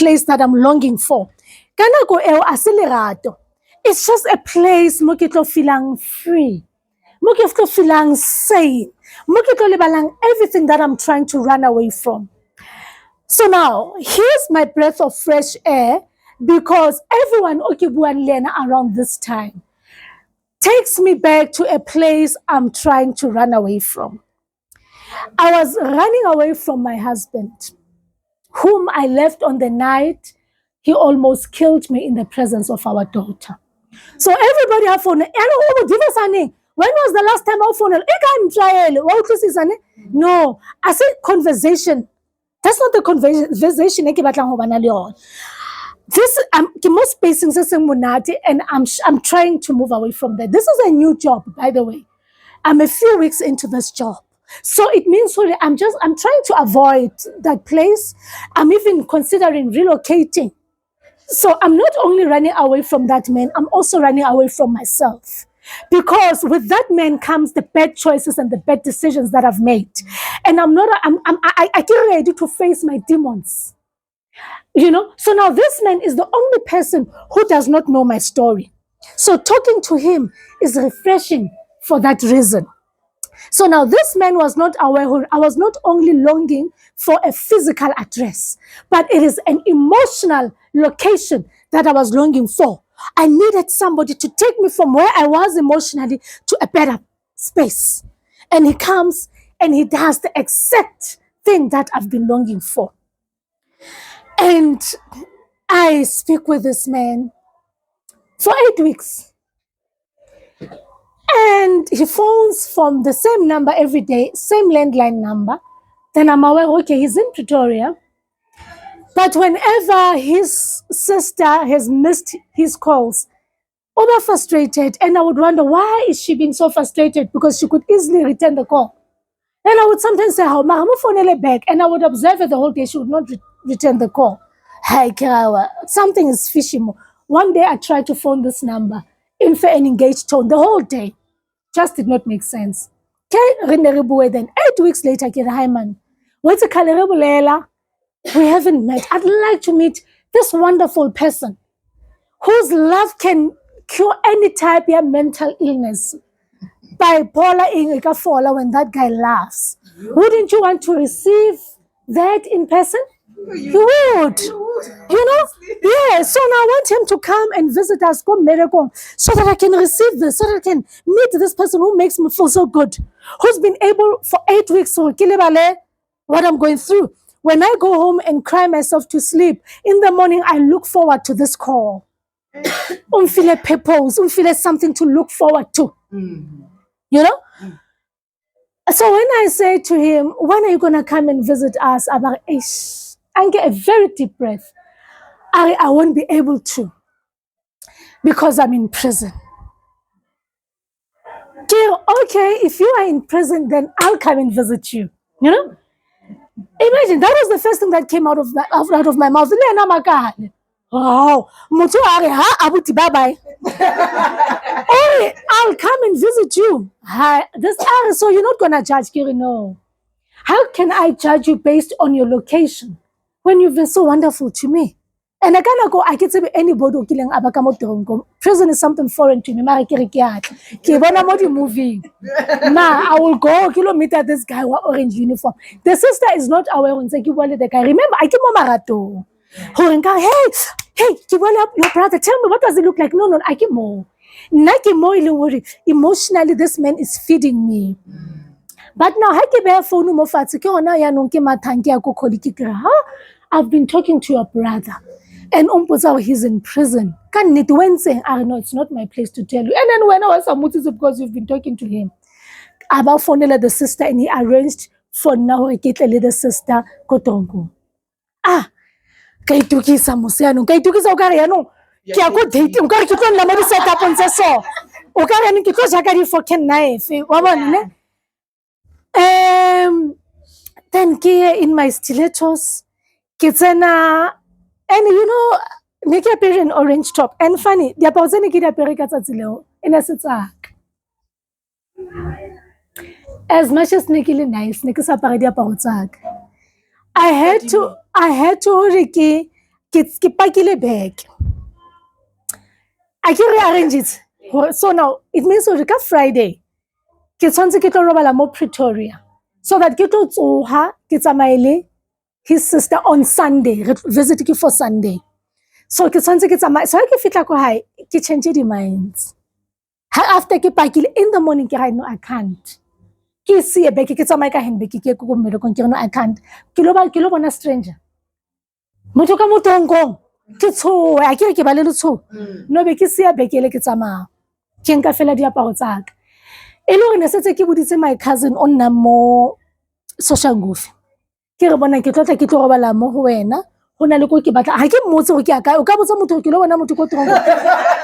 place that I'm longing for. Kanako eo aselerato. It's just a place mo ke tlo feeling free. Mo ke tlo feeling sane. Mo ke tlo lebalang everything that I'm trying to run away from. So now, here's my breath of fresh air, because everyone okibuan lena around this time takes me back to a place I'm trying to run away from. I was running away from my husband, whom I left on the night he almost killed me in the presence of our daughter. So everybody have phone. When was the last time I phone? No, I said conversation. That's not the conversation. This most spacing and I'm trying to move away from that. This is a new job, by the way. I'm a few weeks into this job. So it means I'm trying to avoid that place. I'm even considering relocating. So I'm not only running away from that man, I'm also running away from myself. Because with that man comes the bad choices and the bad decisions that I've made. And I get ready to face my demons. So now this man is the only person who does not know my story. So talking to him is refreshing for that reason. So now this man was not aware. I was not only longing for a physical address, but it is an emotional location that I was longing for. I needed somebody to take me from where I was emotionally to a better space. And he comes and he does the exact thing that I've been longing for. And I speak with this man for 8 weeks. And he phones from the same number every day, same landline number. Then I'm aware, okay, he's in Pretoria. But whenever his sister has missed his calls, over frustrated, and I would wonder, why is she being so frustrated? Because she could easily return the call. And I would sometimes say, how Mama phone back, and I would observe her the whole day. She would not return the call. Hi, Karawa, something is fishy. One day I tried to phone this number in fair and engaged tone the whole day. Just did not make sense. Then 8 weeks later, hi man, what's a we haven't met. I'd like to meet this wonderful person whose love can cure any type of mental illness. Bipolar when that guy laughs. Wouldn't you want to receive that in person? You would. Yeah, so now I want him to come and visit us, so that I can receive this, so that I can meet this person who makes me feel so good, who's been able for 8 weeks to what I'm going through. When I go home and cry myself to sleep, in the morning I look forward to this call. Feel purpose, feel something to look forward to. So when I say to him, when are you going to come and visit us? I get a very deep breath. I won't be able to, because I'm in prison. Okay, if you are in prison, then I'll come and visit you. Imagine, that was the first thing that came out of my mouth. Wow, bye-bye. Hey, I'll come and visit you. So you're not gonna judge Kiri? No. How can I judge you based on your location when you've been so wonderful to me? And I cannot go, I can say anybody who killing Abakamoto. Prison is something foreign to me. I will go kilometer this guy with orange uniform. The sister is not aware when say the guy. Remember, I came marato. Hey, your brother, tell me, what does it look like? No, I came more. Emotionally, this man is feeding me. But now, I've been talking to your brother, and he's in prison. I know it's not my place to tell you. And then when I was because you've been talking to him about phone the sister, and he arranged for now to get the sister Kotongo. Kaitukisa musiano, kaitukisa ukariano. Kia ko date, ukari kitwa na mari set up on so. Ukariano kitwa jakari for ken knife. Wabona ne? Then kia in my stilettos, kitsena, and make a pair an orange top. And funny, the opposite kid a pericatazilo in a sitzak. As much as Nikili nice, Nikisa Paradia Pautzak. I had to Ricky, ke pakile bag. I can rearrange it. So now it means ka Friday ke tshwantse ke tlo robala mo Pretoria so that ke tlo tsoha ke tsamaile his sister on Sunday. Visit ke for Sunday. So ke tshwantse ke tsamaya. So ke fitla ko hae ke change the minds. After ke pakile in the morning ke no I can't. Ke see a bag ke tsamaya ka handbag ke ko mmerekong ke no I can't. Ke lo bona stranger. Motho ka motongkong. Ke tshoe a ke ba le letsho. No be ke see a bag ke tsamaya. Ke nka fela diaparo tsa ka. E le hore ne setse ke boditse my cousin o nna mo social goof. Ke re bona ke tlotla ke tlo robala mo ho wena. Hona le ko ke batla ha ke mmotse go ke aka o ka botsa motho ke lo bona motho ko trongo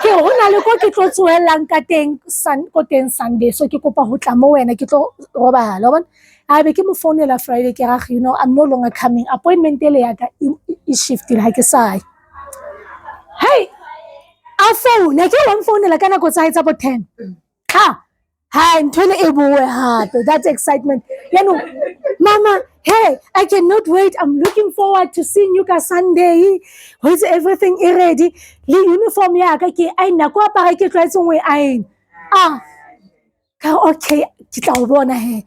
ke hona le ko ke tlo tsoelang ka teng Sunday so ke kopa ho tla mo wena ke tlo robala bona a be ke mo phonela Friday ke ra you know I'm no longer coming appointment ele ya ka e shifted ha ke sai hey a phone ke wa mphonela kana go tsa bo 10 ha hi ntwele e boe hape that excitement you know mama hey I cannot wait I'm looking forward to seeing you ka Sunday is everything ready le uniform ya ka ke ai na ko apara ke tlwaetse ngwe ai ka okay ke tla o bona he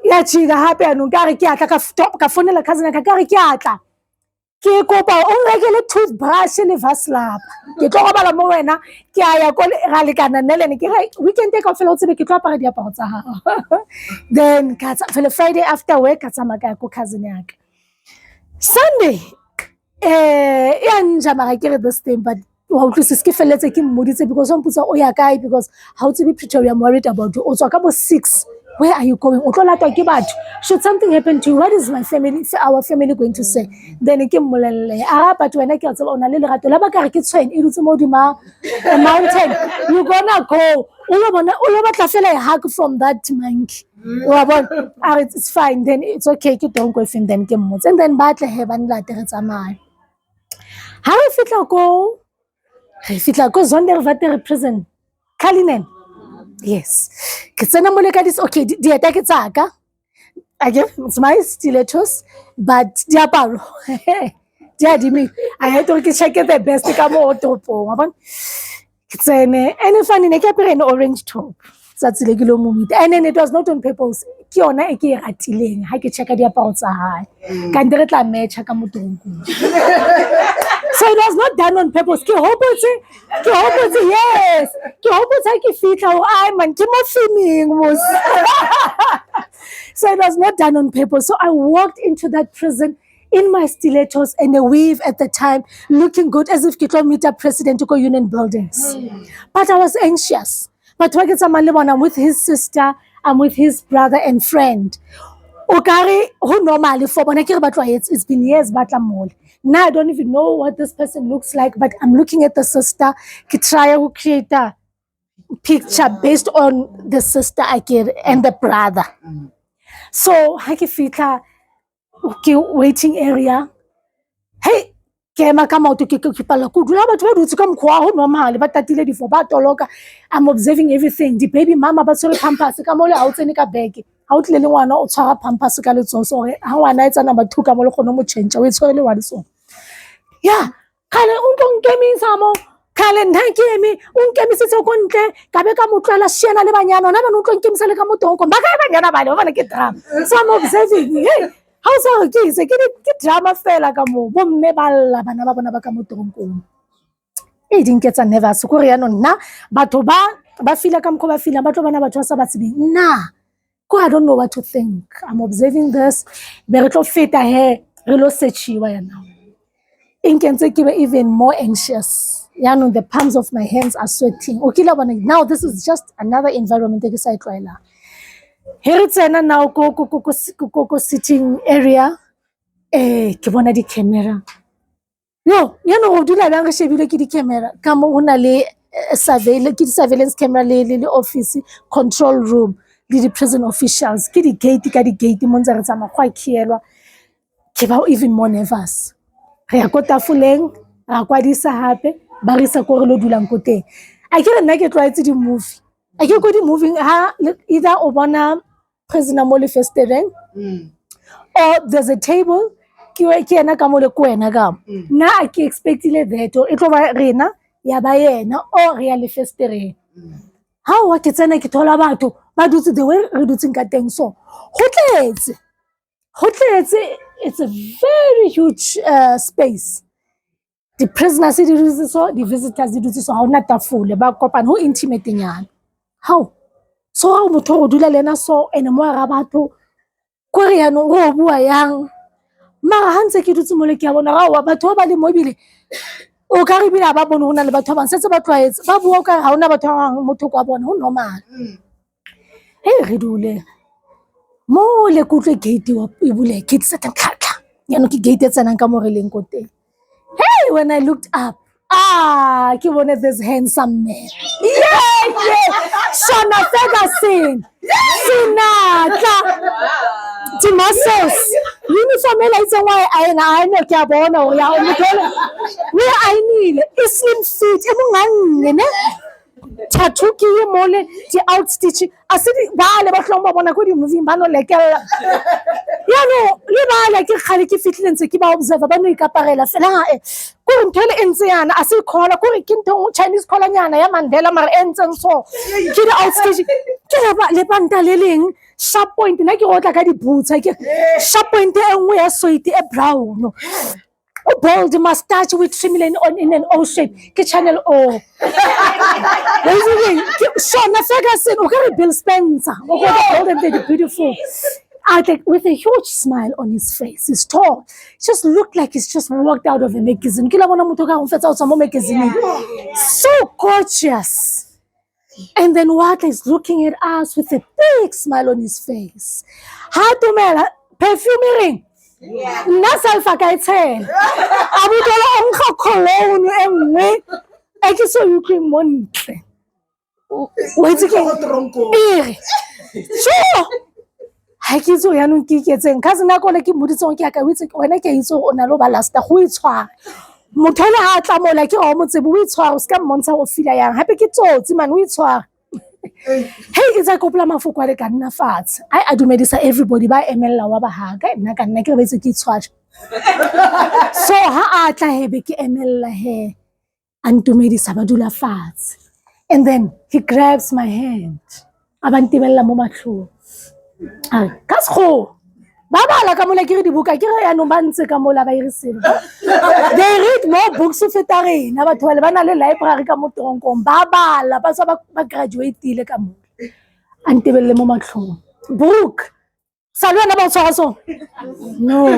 ya chiga hape anu ka re ke atla ka fonela cousin ka re ke atla ke kopa o ngekele toothbrush le vaslap ke tlo robala mo wena ke aya ko ga le kana nelene ke weekend ka fela o tsebe ke tlo apara diaparo tsa ha then ka tsa Friday after work ka tsama ka ko cousin ya ka Sunday ya nja mara ke re this thing but wa utlwisisa ke feletse ke mmoditse because o mputsa o ya kae because how to be Pretoria I'm worried about you o tswa ka bo 6 where are you going o tlo latwa ke batho should something happen to you what is my family our family going to say then ke mmolelle but wena ke tsela ona le lerato la ba ka re ke tshwene e dutse mo dima mountain you gonna go o lo batla fela a hug from that monkey wa bona it's fine then it's okay ke don't go fin then ke mmotse and then batle he ba nlate re tsamaya ha re fitla ko Zonderwater prison Kalinen yes ke tsena mo le ka dis okay dieta ke tsaka again it's my stilettos but diaparo dia dimi I had to check the best ka mo topo wa bona ke tsene and funny ne ke apere an orange top tsatsi le ke lo momite and then it was not on purpose ke yona e ke ratileng ha ke checka diaparo tsa hae ka ndire tla matcha ka motongo so it was not done on purpose ke hopotse yes ke hopotse ke fitla o ai man ke mo filming mos so it was not done on purpose so I walked into that prison in my stilettos and a weave at the time looking good as if ke tlo meet a president to go union buildings but I was anxious but when I'm with his sister I'm with his brother and friend okare who normally for bona ke re batwa it's been years batla mole now I don't even know what this person looks like but I'm looking at the sister ke try to create a picture based on the sister and the brother so ha ke fitla okay waiting area hey ke ema ka maoto ke pala ku dula batho ba dutse ka mkhwa ho normal ba tatile difo ba toloka I'm observing everything the baby mama ba tshwere pampers ka mo le ha o tsene ka bag ha o tlile le ngwana o tshwara pampers ka letsoso gore ha ngwana e tsana ba thuka mo le gone mo change o e tshwere le wa le so yeah kale unko nkemisa mo kale nthakemi unkemisitse ko ntle ka be ka motlala shiana le banyana ona ba no tlo nkemisa le ka motongo ba ka banyana ba le bona ke drama so I'm observing hey how so ke se ke drama fela ka mo bo mme ba lla bana ba bona ba ka motonkong e dinketsa nervous ko re ya no nna batho ba fila ka mko ba fila batho bana batho sa ba tsebeng nna ko I don't know what to think I'm observing this be re tlo feta he re lo searchiwa yana inkentse ke be even more anxious know the palms of my hands are sweating okay now this is just another environment ke sa itlwaela here it's now go sitting area ke bona di camera no go dula bang re shebile ke di camera ka mo hona le surveillance camera le office control room le di prison officials ke di gate mo ntse re tsama go khielwa ke ba even more nervous re ya ko tafoleng ra kwadisa hape ba re sa ko re lo dulang ko teng a ke re nna ke tloetse di movie a ke go di moving ha either o bona prisoner mo le festereng or there's a table ke ena ka mo le ko wena ka nna a ke expectile that e tlo ba rena ya ba yena o re ya le festereng ha wa ke tsena ke thola batho ba dutse the way re dutseng ka teng so ho tletse it's a very huge space. The prisoners di dutse so the visitors di dutse so ha ona tafole ba kopana ho intimate nyana how so ha motho go dula lena so ene mo ra batho ko re yana go bua yang mara ha ntse ke dutse mo le ke a bona ga batho ba le mobile o ka re bila ba bona hona le batho ba setse ba tloetse ba bua ka ha ona batho ba motho kwa bona ho normal re dule mo le kutlwe gate wa e bule gate sa tlhatlha yana ke gate tsena ka mo re leng ko teng. Hey, when I looked up, ke bone this handsome man. Yeah. Shona Ferguson. Sinatla. Timosos. Uniform ela itse why I know ke a bona o ya o motole. We I need slim fit e monganne ne. Tattoo ke mole di outstitch asidi ba le ba hlong ba bona ko di movie ba no lekella ya no le ba le ke khale ke fitlentse ke ba observe ba no ikaparela fela ko re nthele entse yana a se khola ko re ke ntho Chinese khola nyana ya Mandela mara entseng so ke di outstitch ke le panta le leng sharp point na ke rotla ka di boots ke sharp point e nngwe ya sweet e brown a bold mustache with trimline on in an O shape. Ke channel O. Shona Ferguson, okay, Bill Spencer. Okay, bold and very beautiful. I think with a huge smile on his face. He's tall. Just looked like he's just walked out of a magazine. So gorgeous. And then Wata is looking at us with a big smile on his face. How to make perfuming. Nna selfa ka itshela a botlola o nkga cologne e nngwe e ke so utlwe montle o itse ke so ha ke itse yanong ke iketseng ka sena kone ke moditsong ke aka o itse wena ke itse o na lo ba lasta go itshwara motho le ha tla mola ke go motsebe o itshwara o ska mmontsha go fila yang hape ke tsotsi man o itshwara hey it's a kopla mafoko a le ka nna fatshe a dumedisa everybody ba emella wa ba ha ka nna ka nna ke re betse ke tshwatsha so ha a tla hebe ke emella he antumedisa ba dula fatshe and then he grabs my hand abantibella mo matlhong ka sekgo ba bala ka mola ke re dibuka ke re yanong ba ntse ka mola ba iriseng they read more books feta rena batho ba le bana le library ka mo toronkong ba bala ba sa ba graduate-ile ka mola antebelle mo matlhong book sa lwana ba tshwara so no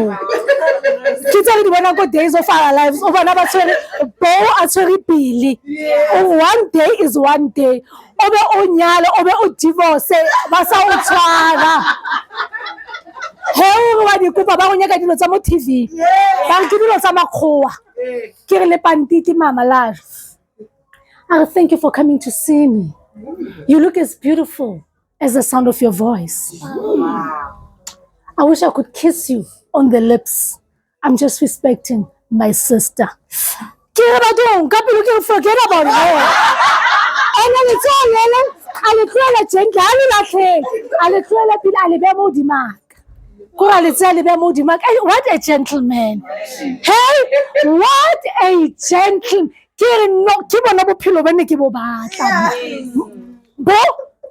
ke tsa di bona ko days of our lives o bona ba tshwere bo a tshwere pili one day is one day obe o nyale obe o divorce ba sa o tshwara he wa di kopa ba go nyaka dilo tsa mo TV ba ke dilo tsa makgowa ke re le pantiti mama love I thank you for coming to see me. You look as beautiful as the sound of your voice. I wish I could kiss you on the lips. I'm just respecting my sister. Don't forget about her. And it's all I'll call a gentle. I'll call a bit. I'll be more demand. What a gentleman. Hey, what a gentleman.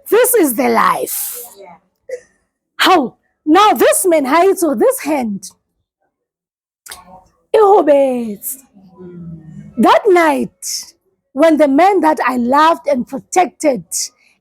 This is the life. How? Now this man hides on this hand. That night, when the man that I loved and protected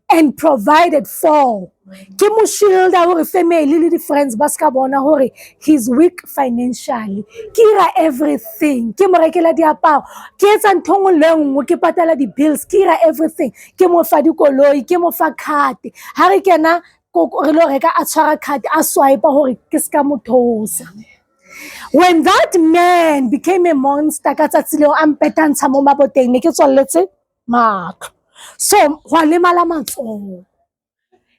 and provided for, ke mo shielda hore family le friends ba ska bona hore he's weak financially, ke ra everything, ke mo rekela diaparo, ke etsa nthong le nngwe, ke patala di bills, ke ra everything, ke mo fa dikoloi, ke mo fa card ha re kena re lo reka a tshwara card a swipe hore ke ska mo thosa. When that man became a monster ka tsatsi leo a mpetantsha mo maboteng ne ke tswalletse matlo so wa lemala matsoho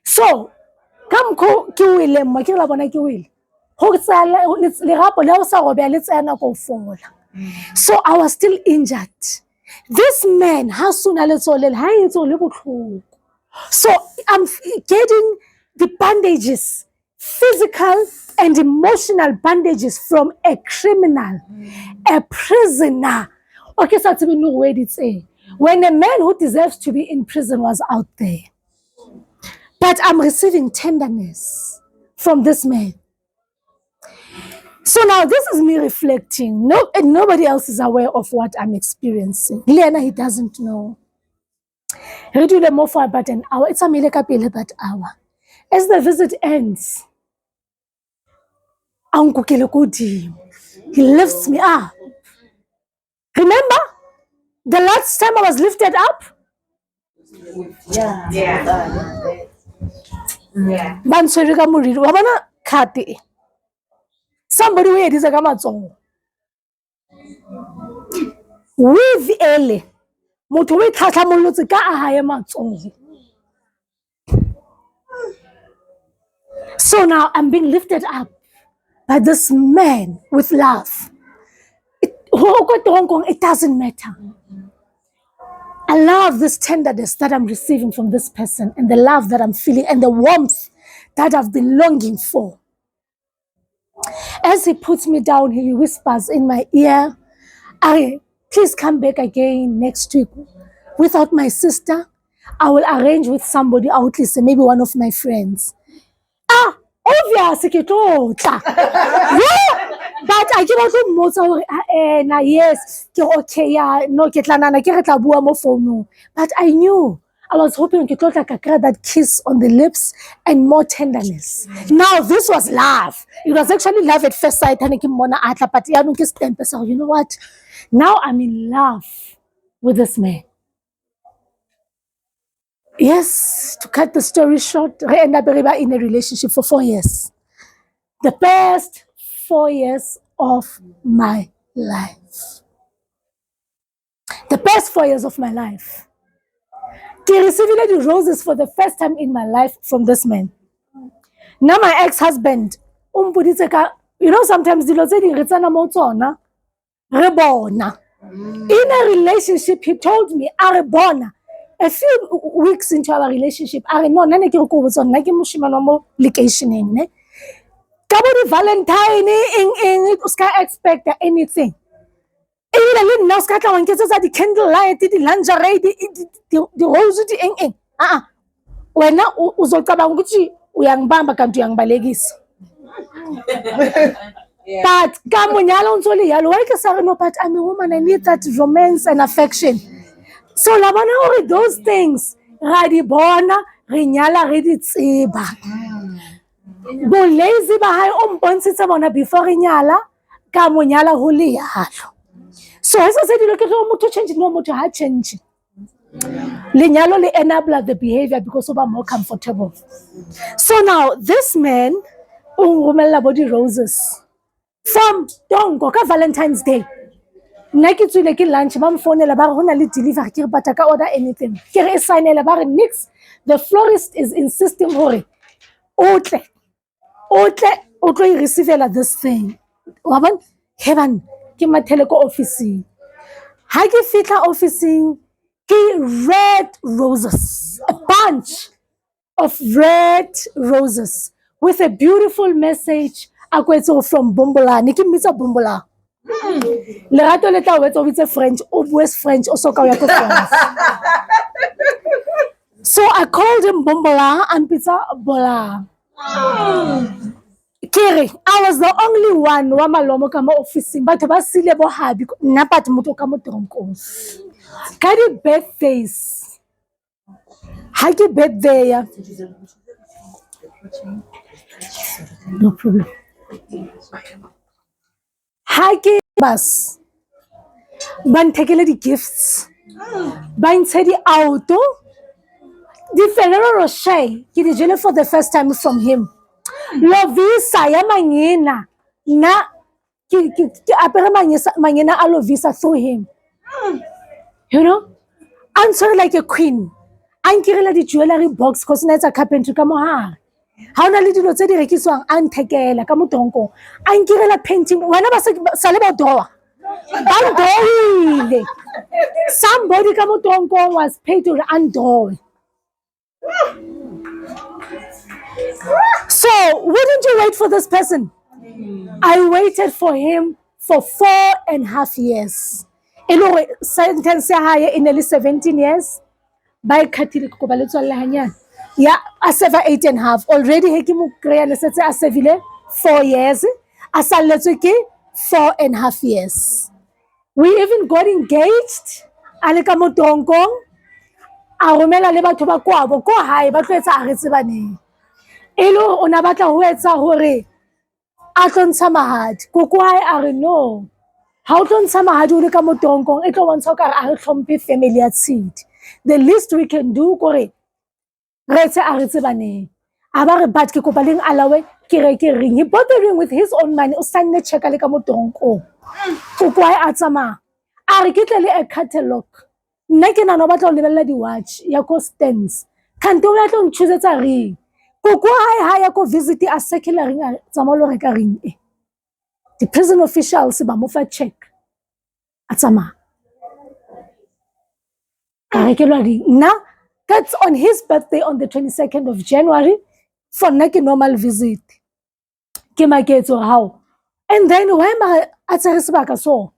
so kamko ke wile mo ke la bona ke wile ho tsala le rapo le o sa robya le tsena go fola so I was still injured. This man ha sona le tsole ha itso le botlhoko so I'm getting the bandages physical and emotional bandages from a criminal, a prisoner. Okay, so to be no way it's a. When a man who deserves to be in prison was out there, but I'm receiving tenderness from this man. So now this is me reflecting. No, and nobody else is aware of what I'm experiencing. Lena, he doesn't know. He do the more for about an hour. It's a milekapele that hour. As the visit ends, he lifts me up. Remember the last time I was lifted up? Yeah. Somebody who had his agamatong. With Ele. So now I'm being lifted up by this man with love. It doesn't matter. I love this tenderness that I'm receiving from this person and the love that I'm feeling and the warmth that I've been longing for. As he puts me down, he whispers in my ear, please come back again next week. Without my sister, I will arrange with somebody out, listen, maybe one of my friends. Obviously, but I give out more. Yes, okay, yeah, no, but I knew. I was hoping to get like that kiss on the lips and more tenderness. Now this was love. It was actually love at first sight. But you know what? Now I'm in love with this man. Yes, to cut the story short, I ended up in a relationship for 4 years. The best 4 years of my life. The best 4 years of my life. I received the roses for the first time in my life from this man. Now my ex-husband, you know, sometimes the in a relationship, he told me, Arebona. A few weeks into our relationship, I know none of was on like vacation. Valentine, expect anything. Even now, the candlelight, the lingerie, the rose, the when now uzocabanguchi uyangibamba kanti uyangibalekisa. But kamunyalo unsoli yalo why ke sa no, but I'm a woman, I need that romance and affection. So labana with those things ra di bona re nyala re di tseba. Bo lazy ba hae o mpontshitse bona before re nyala ka monyala ho le yalo. So as I said, look at how much change, no much ha change. Lenyalo le enable the behavior because of more comfortable. So now this man ungumela body roses from Tongo ka Valentine's Day. Naki tswile ke lunch ba mfonela ba re hona le delivery ke re batla ka order anything. Ke re signela ba re nix. The florist is insisting hore otle receive this thing. Waban heaven ke mathele ko office. Ha ke fitla officing ke red roses, a bunch of red roses with a beautiful message from Bombola. Niki mitsa Bombola. Lerato le tla wetsa with French, West French, also ka ya France. So I called him Bombola and pizza Bola. Kere, I was the only one wa malomo ka mo office but ba sile bo habi nna but motho ka mo tronko. Ka di birthdays. Happy birthday. No problem. Happy bus. Ban tekele di gifts. Ban say the auto. The Ferrero Rocher. Ki di jele for the first time from him. Lovisa ya mangena. Na ki apere mangena a Lovisa through him. You know? Answer like a queen. Ankirela di jewelry box cause na etsa carpentry ka mohara. Ha ona le dilo tse di rekiswang a nthekela ka motonko. Ankirela painting wena ba sale ba doa. Ba doile. Somebody ka motonko was paid to undoe. So wouldn't you wait for this person? I waited for him for 4.5 years. Sentence in nearly 17 years. By Katili Kobalito. Yeah, I serve 8.5. Already Hekimu Korea setse a servile 4 years. A saletswe ke 4.5 years. We even got engaged. A le ka mo Tonkong. A romela le batho ba kwabo ko hae ba tlo etsa a re tsebaneng. E le hore o na batla ho etsa hore a tlo ntsha mahadi. Koko hae a re no. Ha o tlo ntsha mahadi o le ka mo Tonkong e tlo bontsha o ka re a re tlhomphe family ya Tshidi. The least we can do kore re tse a re tsebaneng. A ba re but ke kopa leng alawe ke re ke ring. He bought the ring with his own money. O sanne check le ka mo Tonkong. Koko hae a tsamaya. A re ke tle le a catalog. Nna ke nana o batla ho lebella di-watch ya ko Stans. Kante o batla ho nchusetsa ring. Koko hae ha ya ko visit a circular ring a tsamaya lo reka ring e. The prison officials ba mo fa check. A tsamaya. A rekelwa ring. Now, that's on his birthday on the 22nd of January for nna ke normal visit. Ke maketso how. And then why am I a tsere sebaka so?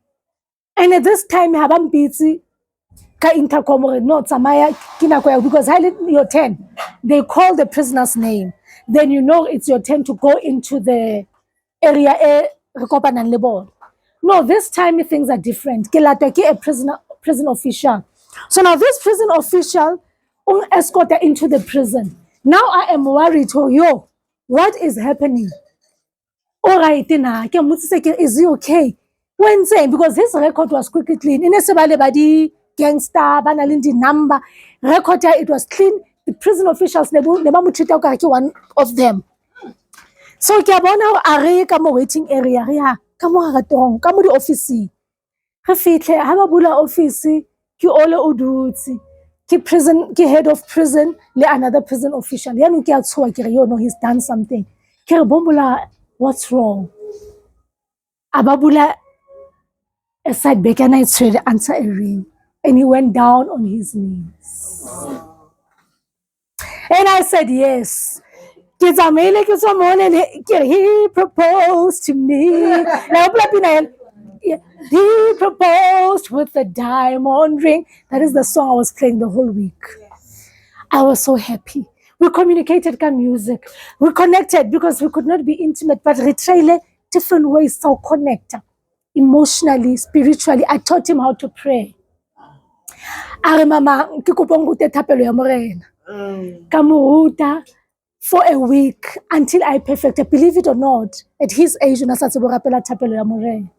And at this time ha ba mpitse ka intercom no tsamaya ke nako ya because ha your turn they call the prisoner's name, then you know it's your turn to go into the area re kopanang le bona. No, this time things are different. Ke latwa ke a prison official. So now this prison official escort her into the prison. Now I am worried, oh yo, what is happening? All right, na ke mmotsitse ke is he okay? When saying because his record was quickly clean. In sebale ba di gangster ba na le di number record it was clean. The prison officials ne ba mo treat ka ke one of them. So ke bona a re ka mo waiting area re ha ka mo ga tong ka mo di office. Re fitlhe ha ba bula office ke ole o dutse. Ke head of prison le another prison official. Ya no ke a tshoa ke re yo no he's done something. Ke re bombola what's wrong? Ababula a side back and I tried to answer a ring. And he went down on his knees. And I said, yes. He proposed to me. He proposed with a diamond ring. That is the song I was playing the whole week. I was so happy. We communicated with music. We connected because we could not be intimate, but we tried different ways to connect. Emotionally, spiritually, I taught him how to pray. Are mama ke kopong go thapelo ya morena. Ka moruta for a week until I perfected. Believe it or not, at his age una sa tsebo rapela thapelo ya morena.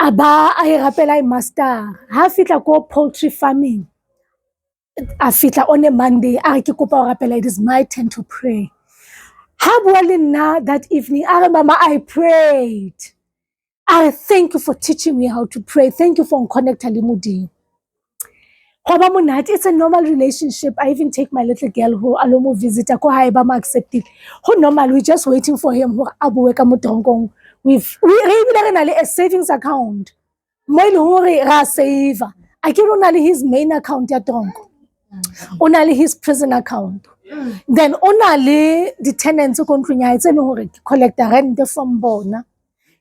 Aba a rapela master. Ha fitla ko poultry farming. A fitla on a Monday, a ke kopa rapela it is my turn to pray. Ha bua le nna that evening, are mama I prayed. I thank you for teaching me how to pray. Thank you for connecting le Modimo. It's a normal relationship. I even take my little girl who alomo visitor ko hae ba ma accepted. Ho normal, we just waiting for him ho abuwe ka mo Tonkong. We a savings account. Mo ile hore ra save. A ke rona le his main account ya Tonko. Ona le his prison account. Then ona le the tenants ko ntlong ya etse le hore collect rent from bona.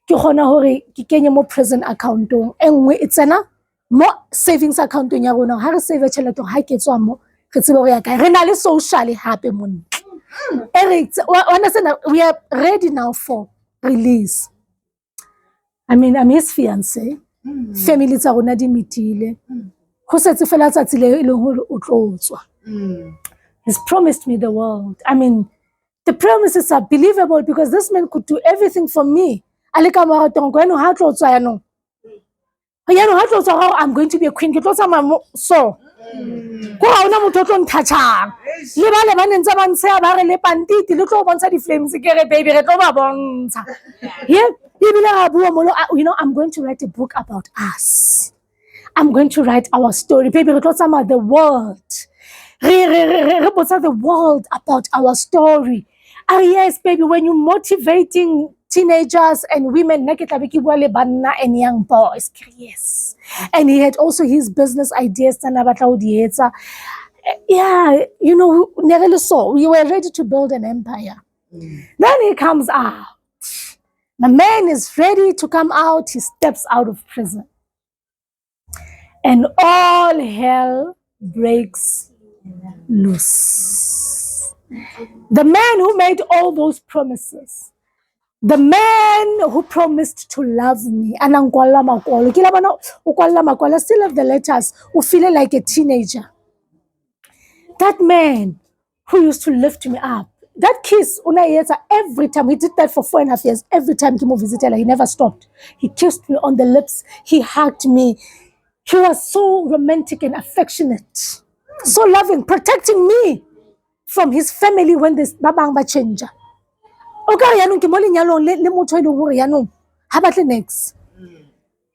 Ke gona hore ke kenye mo prison accountong engwe e tsena mo savings accountong ya rona ha re save tšhelete ha ke tswa mo re tsebe go ya kae re na le social happy mon we are ready now for release. I mean I'm his fiancé. Family tsa rona di mitile go setse fela tsatsi le ile hore o tlo tswa. He's promised me the world. I mean the promises are believable because this man could do everything for me. I'm going to be a queen. So, I'm going to write a book about us. I'm going to write our story. Baby, the world. The world about our story. Yes, baby, when you're motivating teenagers and women and young boys, yes. And he had also his business ideas. Yeah, never saw. We were ready to build an empire. Then he comes out. The man is ready to come out. He steps out of prison. And all hell breaks loose. The man who made all those promises, the man who promised to love me, and still have the letters, who feel like a teenager. That man who used to lift me up, that kiss, every time, he did that for 4.5 years, every time he visited, he never stopped. He kissed me on the lips, he hugged me. He was so romantic and affectionate, so loving, protecting me from his family when this babang ba change.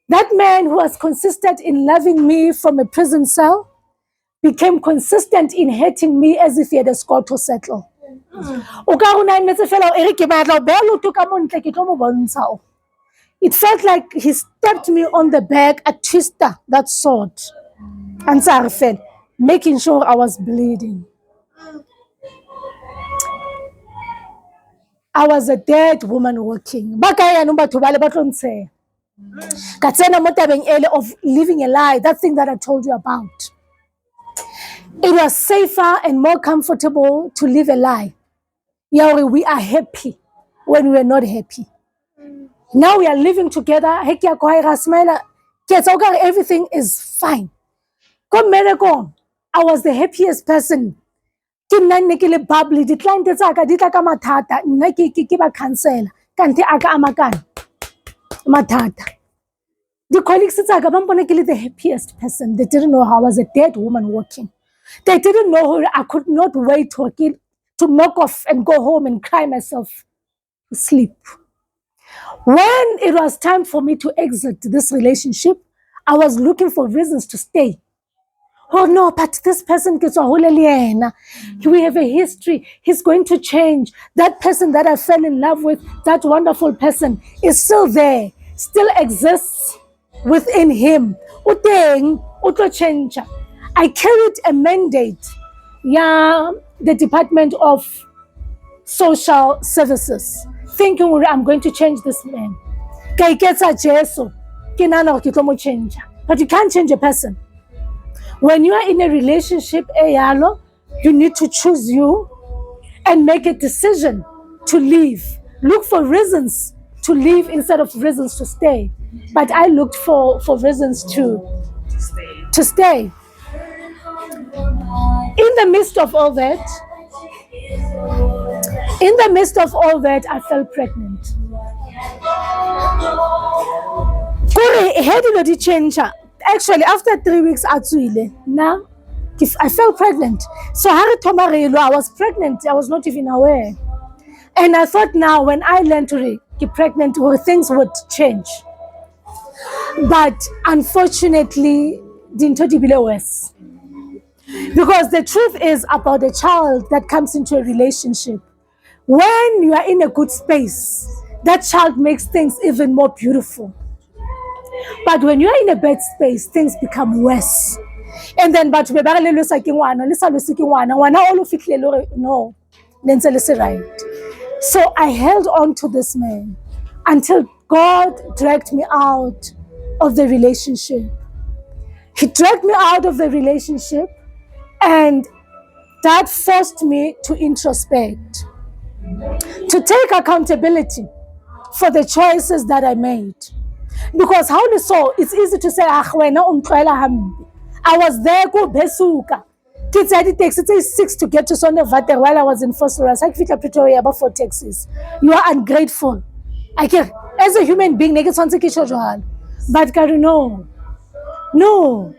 That man who was consistent in loving me from a prison cell became consistent in hating me as if he had a score to settle. It felt like he stabbed me on the back, a twister, that sword, and making sure I was bleeding. I was a dead woman walking. Of living a lie, that thing that I told you about. It was safer and more comfortable to live a lie. Yeah, we are happy when we are not happy. Now we are living together. Everything is fine. I was the happiest person. Bubbly. The client is cancel. The colleagues said the happiest person. They didn't know how I was a dead woman walking. They didn't know I could not wait to knock off and go home and cry myself to sleep. When it was time for me to exit this relationship, I was looking for reasons to stay. Oh no, but this person gets a whole alien. We have a history. He's going to change. That person that I fell in love with, that wonderful person, is still there, still exists within him. I carried a mandate. Yeah, the Department of Social Services, thinking I'm going to change this man. But you can't change a person. When you are in a relationship, you need to choose you and make a decision to leave. Look for reasons to leave instead of reasons to stay. But I looked for reasons to stay. In the midst of all that, I fell pregnant. Actually, after 3 weeks, now I felt pregnant. So I was pregnant. I was not even aware. And I thought now when I learned to get pregnant, things would change. But unfortunately, didn't be worse. Because the truth is about a child that comes into a relationship. When you are in a good space, that child makes things even more beautiful. But when you are in a bad space, things become worse. And then, but no, right. So I held on to this man until God dragged me out of the relationship. He dragged me out of the relationship, and that forced me to introspect, to take accountability for the choices that I made. Because how do so? It's easy to say, I was there, go besuka. Kids had it takes 6 to get to Sonderwater while I was in Phosphorus. I fit Pretoria about 4 taxis. You are ungrateful. I can, as a human being, but no.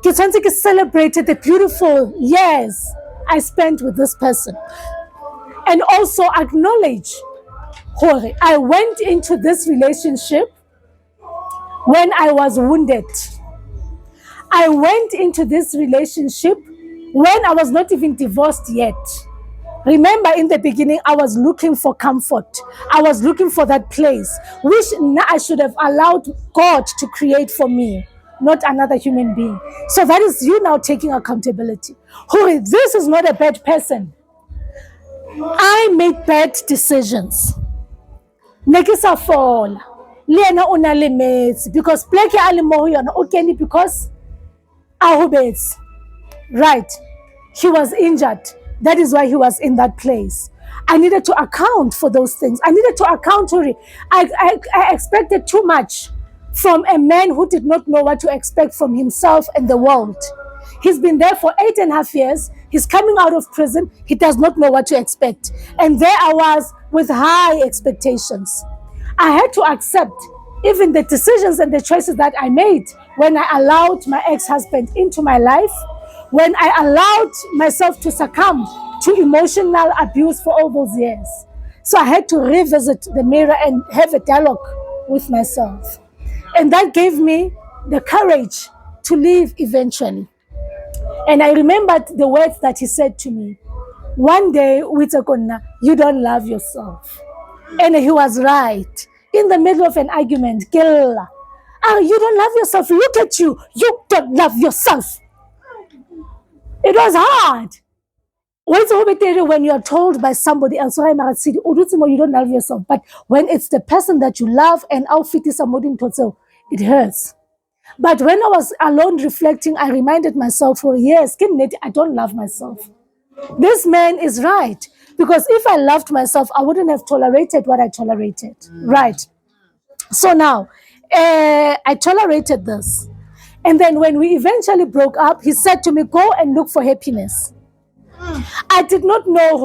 Kids celebrated the beautiful years I spent with this person. And also acknowledge, I went into this relationship when I was wounded. I went into this relationship when I was not even divorced yet. Remember, in the beginning, I was looking for comfort. I was looking for that place, which I should have allowed God to create for me. not another human being. So that is you now taking accountability. This is not a bad person. I made bad decisions. Nekisa fall. Lena una limits because pleke ali mo yona okay because ahubets. Right. He was injured. That is why he was in that place. I needed to account for those things. I needed to account for it. I expected too much from a man who did not know what to expect from himself and the world. He's been there for 8.5 years. He's coming out of prison. He does not know what to expect. And there I was with high expectations. I had to accept even the decisions and the choices that I made when I allowed my ex-husband into my life, when I allowed myself to succumb to emotional abuse for all those years. So I had to revisit the mirror and have a dialogue with myself. And that gave me the courage to leave eventually. And I remembered the words that he said to me. One day, you don't love yourself. And he was right. In the middle of an argument, you don't love yourself. Look at you. You don't love yourself. It was hard. When you are told by somebody else, you don't love yourself. But when it's the person that you love and it hurts. But when I was alone reflecting, I reminded myself, yes, I don't love myself. This man is right. Because if I loved myself, I wouldn't have tolerated what I tolerated. Right. So now, I tolerated this. And then when we eventually broke up, he said to me, go and look for happiness. I did not know,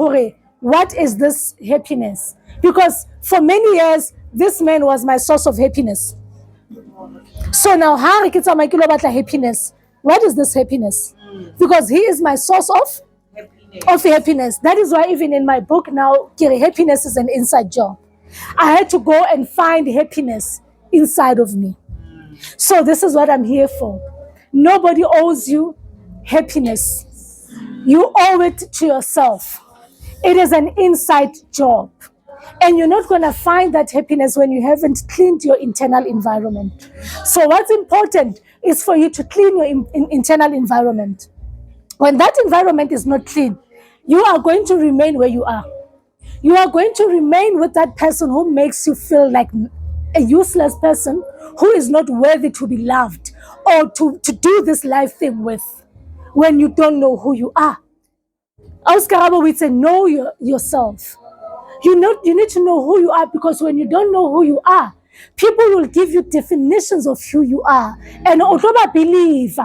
what is this happiness? Because for many years, this man was my source of happiness. So now, happiness. What is this happiness? Because he is my source of happiness. That is why even in my book now, happiness is an inside job. I had to go and find happiness inside of me. So this is what I'm here for. Nobody owes you happiness. You owe it to yourself. It is an inside job. And you're not going to find that happiness when you haven't cleaned your internal environment. So what's important is for you to clean your internal environment. When that environment is not clean, you are going to remain where you are. You are going to remain with that person who makes you feel like a useless person who is not worthy to be loved or to do this life thing with when you don't know who you are. Oscar would say, know yourself. You need to know who you are, because when you don't know who you are, people will give you definitions of who you are. And Otoba believe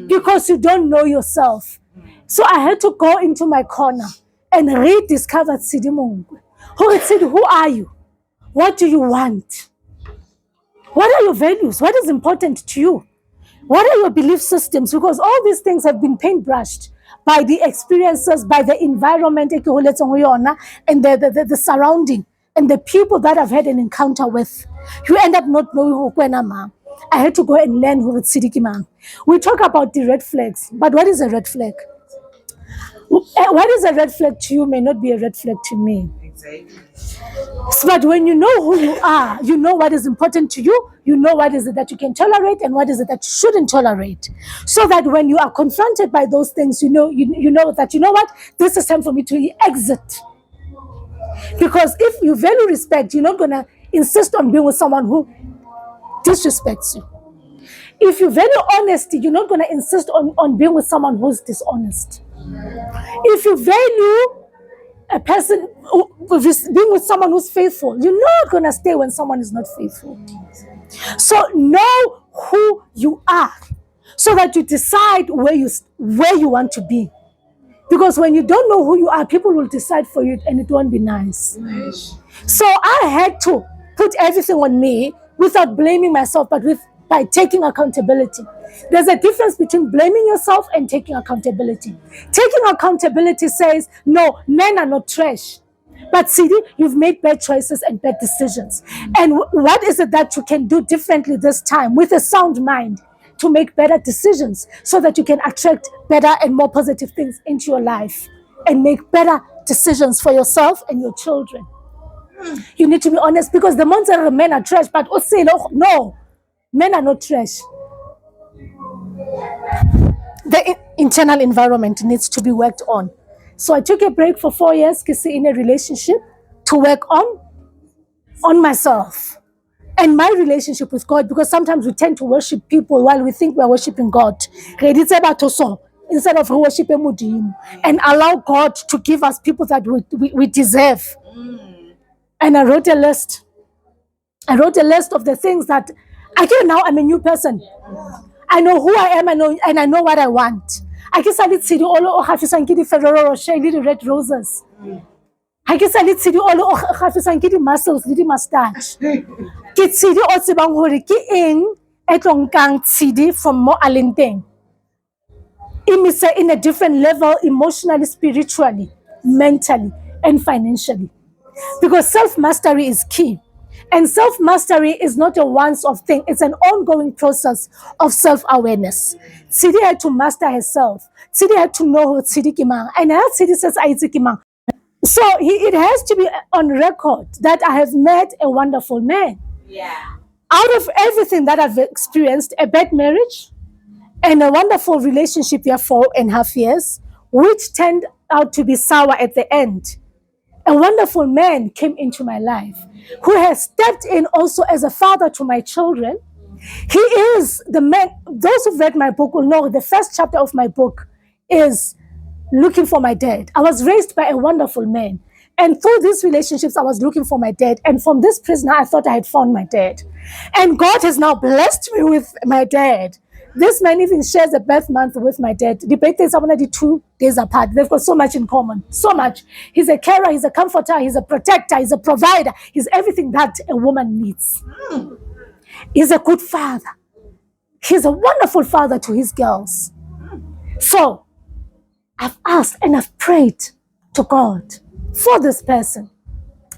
because you don't know yourself. So I had to go into my corner and rediscover Tshidi Monkoe. Who are you? What do you want? What are your values? What is important to you? What are your belief systems? Because all these things have been paintbrushed by the experiences, by the environment, and the surrounding, and the people that I've had an encounter with. You end up not knowing who Kwenama. I had to go and learn who Tshidi Monkoe. We talk about the red flags, but what is a red flag? What is a red flag to you may not be a red flag to me. Exactly. But when you know who you are, you know what is important to you, you know what is it that you can tolerate and what is it that you shouldn't tolerate. So that when you are confronted by those things, you know that, what, this is time for me to exit. Because if you value respect, you're not going to insist on being with someone who disrespects you. If you value honesty, you're not going to insist on being with someone who's dishonest. If you value a person being with someone who's faithful, you're not going to stay when someone is not faithful. So know who you are so that you decide where you want to be. Because when you don't know who you are, people will decide for you and it won't be nice. So I had to put everything on me without blaming myself, but by taking accountability. There's a difference between blaming yourself and taking accountability. Taking accountability says, no, men are not trash. But Tshidi, you've made bad choices and bad decisions. And what is it that you can do differently this time with a sound mind to make better decisions so that you can attract better and more positive things into your life and make better decisions for yourself and your children? You need to be honest, because the monster men are trash, but no, men are not trash. The internal environment needs to be worked on. So I took a break for 4 years in a relationship to work on myself and my relationship with God, because sometimes we tend to worship people while we think we are worshiping God. Instead of worshiping Mudim, and allow God to give us people that we deserve. And I wrote a list. I wrote a list of the things that I can now. I'm a new person. I know who I am. And I know what I want. I guess I did see the all of the Ferrero Rocher, little red roses. I guess I did see the all of the muscles, little mustache. Get see the also bang hore ki eng etong kang Tshidi from mo alinteng. In a different level, emotionally, spiritually, mentally, and financially. Because self-mastery is key. And self-mastery is not a once-off thing. It's an ongoing process of self-awareness. Tshidi had to master herself. Tshidi had to know who Tshidi Kimang. And now Tshidi says, I Kimang. So it has to be on record that I have met a wonderful man. Yeah. Out of everything that I've experienced, a bad marriage and a wonderful relationship here 4.5 years, which turned out to be sour at the end. A wonderful man came into my life who has stepped in also as a father to my children. He is the man. Those who've read my book will know the first chapter of my book is looking for my dad. I was raised by a wonderful man. And through these relationships, I was looking for my dad. And from this prisoner, I thought I had found my dad. And God has now blessed me with my dad. This man even shares a birth month with my dad. The birthdays are already 2 days apart. They've got so much in common. So much. He's a carer, he's a comforter, he's a protector, he's a provider. He's everything that a woman needs. He's a good father. He's a wonderful father to his girls. So, I've asked and I've prayed to God for this person.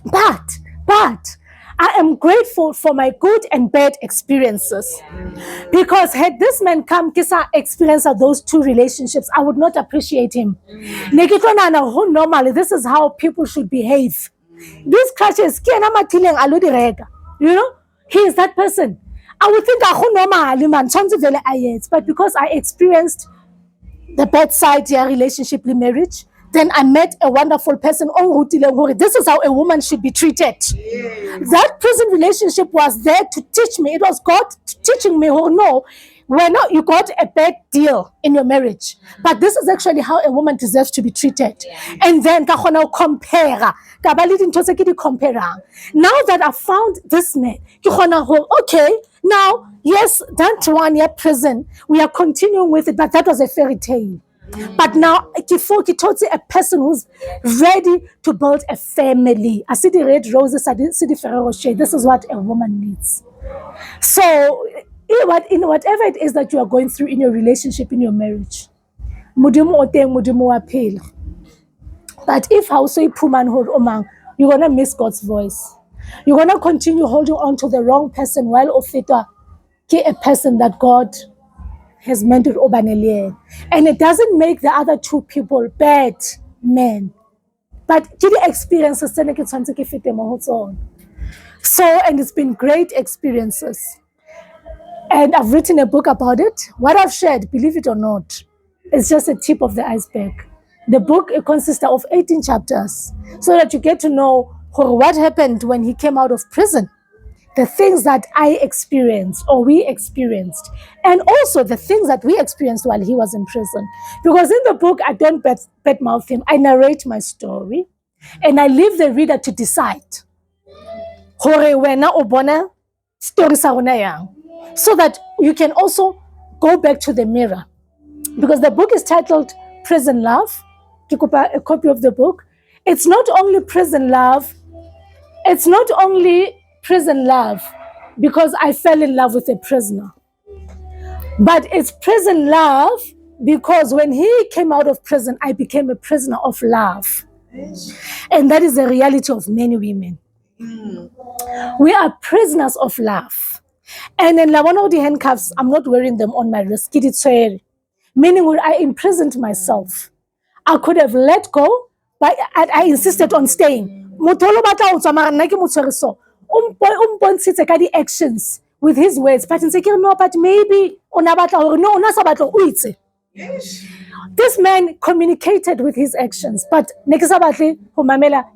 But, I am grateful for my good and bad experiences. Because had this man come, kisa experience of those 2 relationships, I would not appreciate him. Normally, this is how people should behave. These crutches, you know, he is that person. I would think but because I experienced the bad side, relationship, marriage, then I met a wonderful person. This is how a woman should be treated. That prison relationship was there to teach me. It was God teaching me, no, you got a bad deal in your marriage, but this is actually how a woman deserves to be treated. And then compare. Now that I found this man, okay, now, yes, that 1 year prison, we are continuing with it, but that was a fairy tale. But now, a person who's ready to build a family. I see the red roses, I see the Ferrero Rocher. This is what a woman needs. So, in whatever it is that you are going through in your relationship, in your marriage, but if you're going to miss God's voice. You're going to continue holding on to the wrong person while ofita a person that God has meant to obanele. And it doesn't make the other 2 people bad men. But the experiences, so, and it's been great experiences. And I've written a book about it. What I've shared, believe it or not, is just a tip of the iceberg. The book consists of 18 chapters, so that you get to know what happened when he came out of prison, the things that I experienced or we experienced, and also the things that we experienced while he was in prison. Because in the book, I don't badmouth him. I narrate my story, and I leave the reader to decide. So that you can also go back to the mirror. Because the book is titled Prison Love. A copy of the book. It's not only prison love. It's not only prison love because I fell in love with a prisoner. But it's prison love because when he came out of prison, I became a prisoner of love. And that is the reality of many women. We are prisoners of love. And then one of the handcuffs, I'm not wearing them on my wrist. Meaning I imprisoned myself. I could have let go, but I insisted on staying. The actions with his words, but maybe This man communicated with his actions, but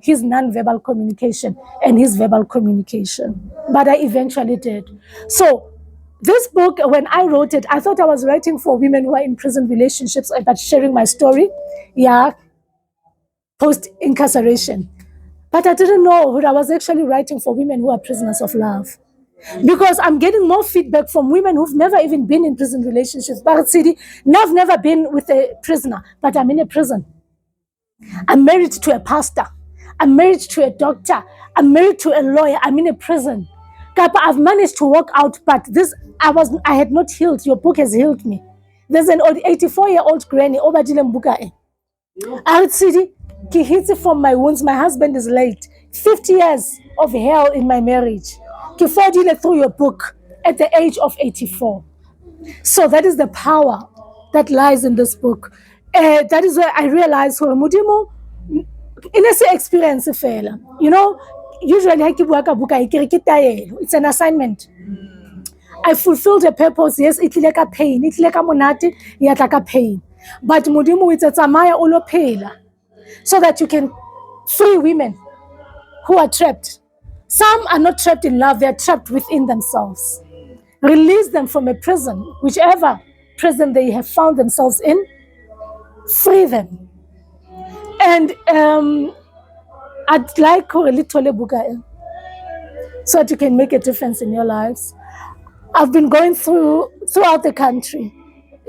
his non-verbal communication and his verbal communication. But I eventually did. So this book, when I wrote it, I thought I was writing for women who are in prison relationships, but sharing my story, post-incarceration. But I didn't know that I was actually writing for women who are prisoners of love. Because I'm getting more feedback from women who've never even been in prison relationships. But Tshidi, I've never been with a prisoner, but I'm in a prison. I'm married to a pastor. I'm married to a doctor. I'm married to a lawyer. I'm in a prison. Kapa, I've managed to walk out, but I had not healed. Your book has healed me. There's an 84-year-old granny over Bukae. Tshidi, he hits it from my wounds. My husband is late. 50 years of hell in my marriage. He fought through your book at the age of 84. So that is the power that lies in this book. That is where I realized Mudimo in a experience fela. Usually it's an assignment. I fulfilled a purpose. Yes, it's like a pain. It's like a monate, yet like a pain. But Mudimu it's a tamaya ulo pela. So that you can free women who are trapped. Some are not trapped in love, they are trapped within themselves. Release them from a prison, whichever prison they have found themselves in, free them. And I'd like a little buka so that you can make a difference in your lives. I've been going throughout the country,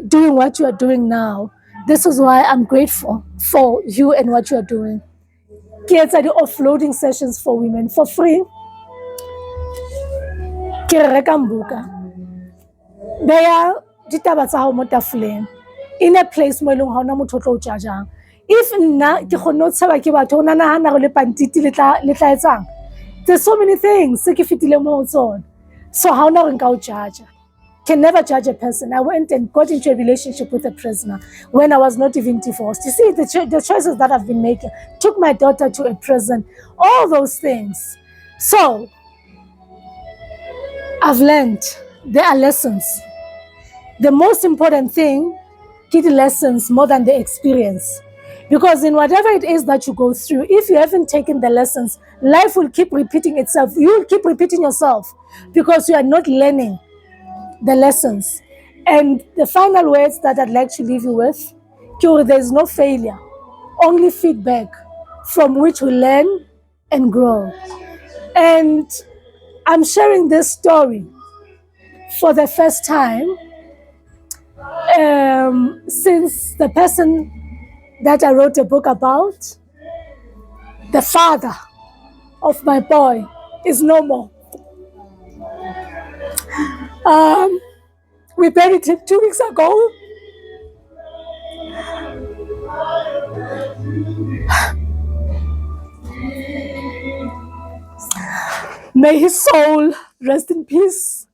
doing what you are doing now. This is why I'm grateful for you and what you are doing. Kids are the offloading sessions for women for free. They are ditaba tsa hao mo tafoleng in a place mo eleng ha ona motho tlo jajang. If nna ke khone o tshaba ke batho ona nahana go le pantiti le tla etsang. There's so many things se ke fitile mo tsone. So how ona re nka o judge. Can never judge a person. I went and got into a relationship with a prisoner when I was not even divorced. You see, the choices that I've been making. Took my daughter to a prison. All those things. So, I've learned there are lessons. The most important thing, get the lessons more than the experience. Because in whatever it is that you go through, if you haven't taken the lessons, life will keep repeating itself. You will keep repeating yourself because you are not learning the lessons. And the final words that I'd like to leave you with, there's no failure, only feedback from which we learn and grow. And I'm sharing this story for the first time since the person that I wrote a book about, the father of my boy, is no more. We buried him 2 weeks ago. May his soul rest in peace.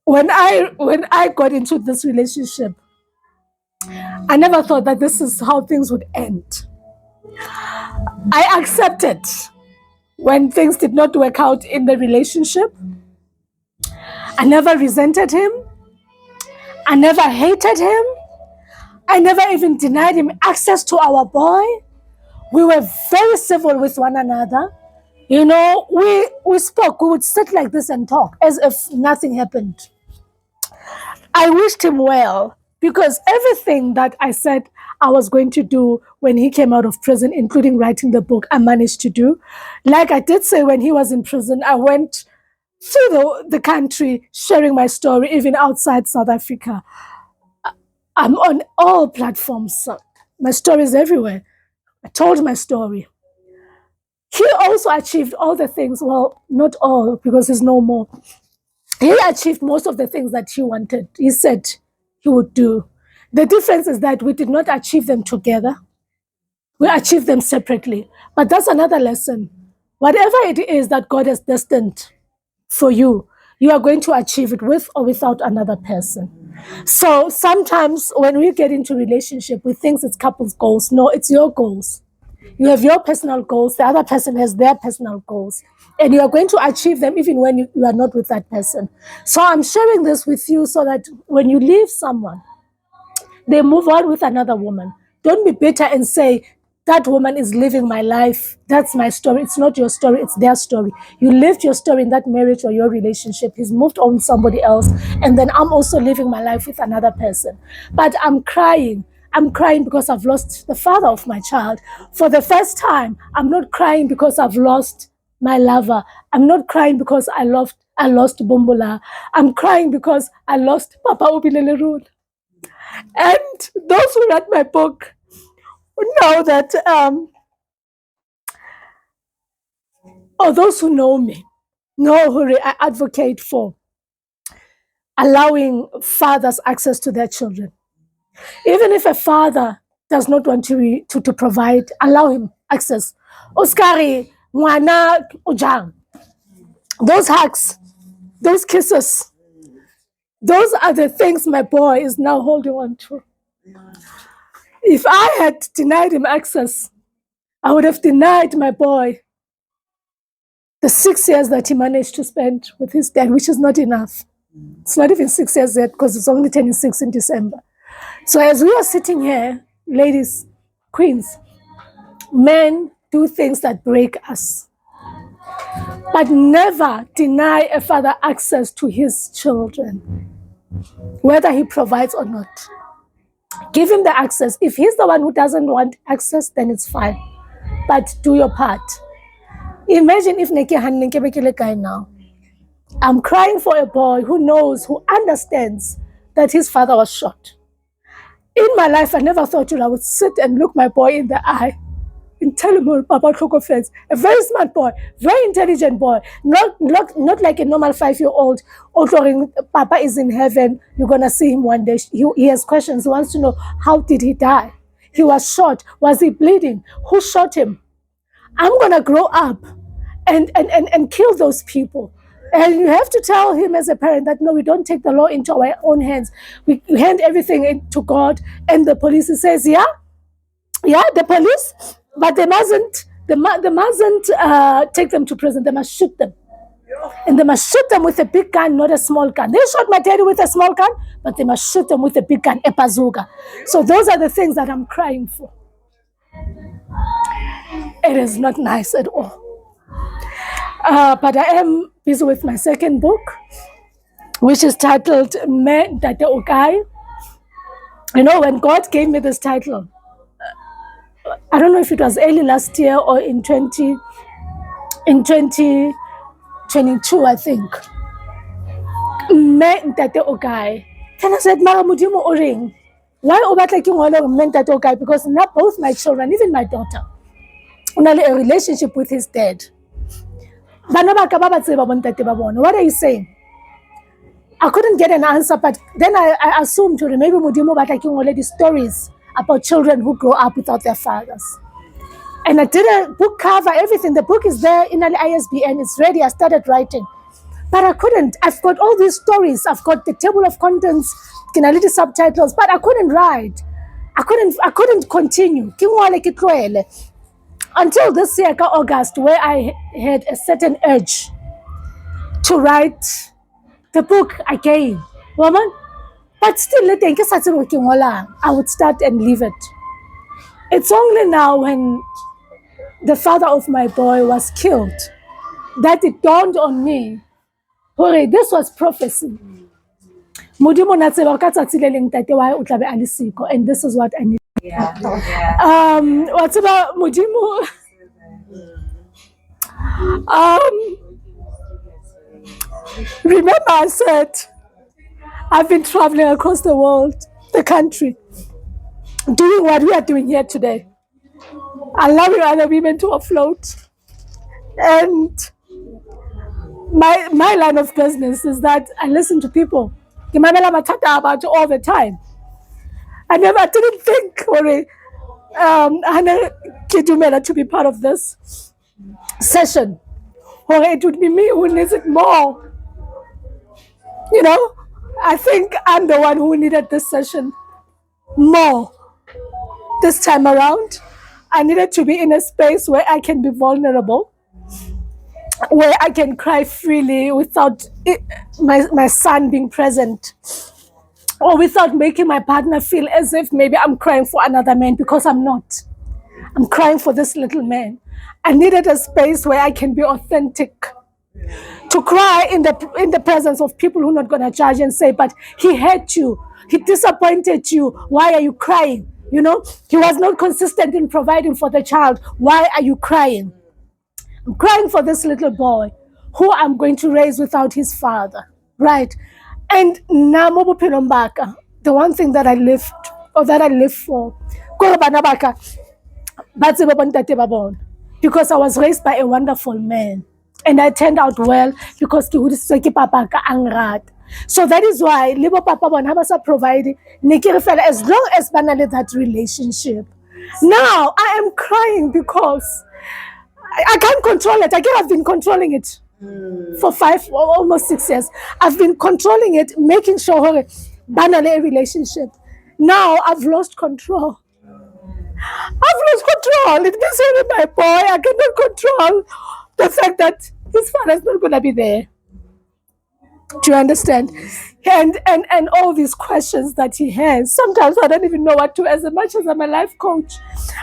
When I got into this relationship, I never thought that this is how things would end. I accepted when things did not work out in the relationship. I never resented him. I never hated him. I never even denied him access to our boy. We were very civil with one another. We spoke. We would sit like this and talk as if nothing happened. I wished him well because everything that I said I was going to do when he came out of prison, including writing the book, I managed to do. Like I did say when he was in prison, I went through the country sharing my story, even outside South Africa. I'm on all platforms. My story is everywhere. I told my story. He also achieved all the things, well, not all, because he's no more. He achieved most of the things that he wanted. He said he would do. The difference is that we did not achieve them together. We achieved them separately. But that's another lesson. Whatever it is that God has destined for you, you are going to achieve it with or without another person. So sometimes when we get into relationship, we think it's couples' goals. No, it's your goals. You have your personal goals, the other person has their personal goals, and you are going to achieve them even when you are not with that person. So I'm sharing this with you so that when you leave someone, they move on with another woman. Don't be bitter and say, that woman is living my life. That's my story. It's not your story, it's their story. You lived your story in that marriage or your relationship. He's moved on with somebody else. And then I'm also living my life with another person. But I'm crying. I'm crying because I've lost the father of my child. For the first time, I'm not crying because I've lost my lover. I'm not crying because I lost Bumbula. I'm crying because I lost Papa Ubilele. And those who read my book know that, or those who know me, know who I advocate for allowing fathers access to their children. Even if a father does not want to provide, allow him access. Oscari, Mwana, Ujang. Those hugs, those kisses, those are the things my boy is now holding on to. If I had denied him access, I would have denied my boy the 6 years that he managed to spend with his dad, which is not enough. It's not even 6 years yet because it's only turning 6 in December. So as we are sitting here, ladies, queens, men do things that break us. But never deny a father access to his children, whether he provides or not. Give him the access. If he's the one who doesn't want access, then it's fine. But do your part. Imagine if Neki Hanninkebekele guy now. I'm crying for a boy who knows, who understands that his father was shot. In my life, I never thought I would sit and look my boy in the eye and tell him, Papa Chokofens, a very smart boy, very intelligent boy, not like a normal 5-year-old, although Papa is in heaven, you're going to see him one day. He has questions. He wants to know, how did he die? He was shot. Was he bleeding? Who shot him? I'm going to grow up and kill those people. And you have to tell him as a parent that, no, we don't take the law into our own hands. We hand everything to God. And the police says, yeah, the police, but they mustn't take them to prison. They must shoot them. And they must shoot them with a big gun, not a small gun. They shot my daddy with a small gun, but they must shoot them with a big gun, a bazooka. So those are the things that I'm crying for. It is not nice at all. But I am busy with my second book, which is titled Me Tate Okai. You know, when God gave me this title, I don't know if it was early last year or in 2022, I think. Me Tate Okai. Then I said, Mara Modimo Oring. Why Obatla King Olo Me Tate Okai? Because not both my children, even my daughter, only a relationship with his dad. What are you saying? I couldn't get an answer, but then I assumed maybe Mudimo Bataking already stories about children who grow up without their fathers. And I did a book cover, everything. The book is there in an ISBN, it's ready. I started writing. But I couldn't. I've got all these stories. I've got the table of contents, little subtitles, but I couldn't write. I couldn't continue. Until this year, August, where I had a certain urge to write the book again. Woman, but still, I would start and leave it. It's only now when the father of my boy was killed that it dawned on me, hey, this was prophecy. And this is what I need. What's about Mudimu? Remember I said, I've been traveling across the world, the country, doing what we are doing here today, allowing other women to afloat. And my line of business is that I listen to people about all the time. I didn't think Hannah Kidumela to be part of this session. Or it would be me who needs it more. You know, I think I'm the one who needed this session more this time around. I needed to be in a space where I can be vulnerable, where I can cry freely without my son being present, or without making my partner feel as if maybe I'm crying for another man, because I'm not. I'm crying for this little man. I needed a space where I can be authentic, to cry in the presence of people who are not going to judge and say, but he hurt you, he disappointed you, why are you crying? You know, he was not consistent in providing for the child, why are you crying? I'm crying for this little boy who I'm going to raise without his father, right? And now, the one thing that I lived, or that I live for, because I was raised by a wonderful man, and I turned out well because papa ka angrat. So that is why libo papa bona ba sa provide as long as banale that relationship. Now I am crying because I can't control it. Again, I've been controlling it for 5 or almost 6 years. I've been controlling it, making sure banale relationship. Now I've lost control. I've lost control. It means only my boy. I cannot control the fact that his father is not going to be there. Do you understand? And all these questions that he has. Sometimes I don't even know what to. As much as I'm a life coach,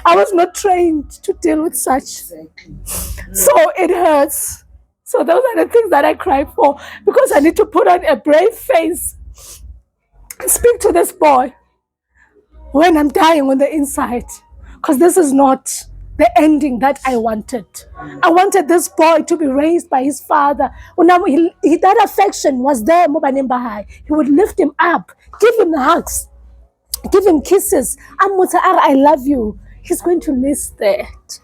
I was not trained to deal with such. So it hurts. So those are the things that I cry for, because I need to put on a brave face and speak to this boy when I'm dying on the inside, because this is not the ending that I wanted. I wanted this boy to be raised by his father. That affection was there. He would lift him up, give him hugs, give him kisses. I love you. He's going to miss that.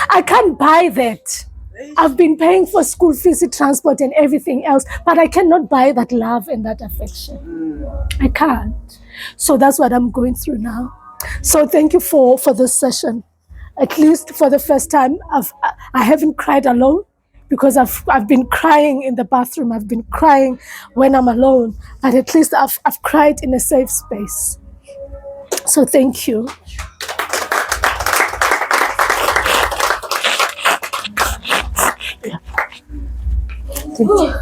I can't buy that. I've been paying for school fees, transport, and everything else, but I cannot buy that love and that affection. I can't. So that's what I'm going through now. So thank you for this session. At least for the first time, I haven't cried alone, because I've been crying in the bathroom. I've been crying when I'm alone, but at least I've cried in a safe space. So thank you. Thank you.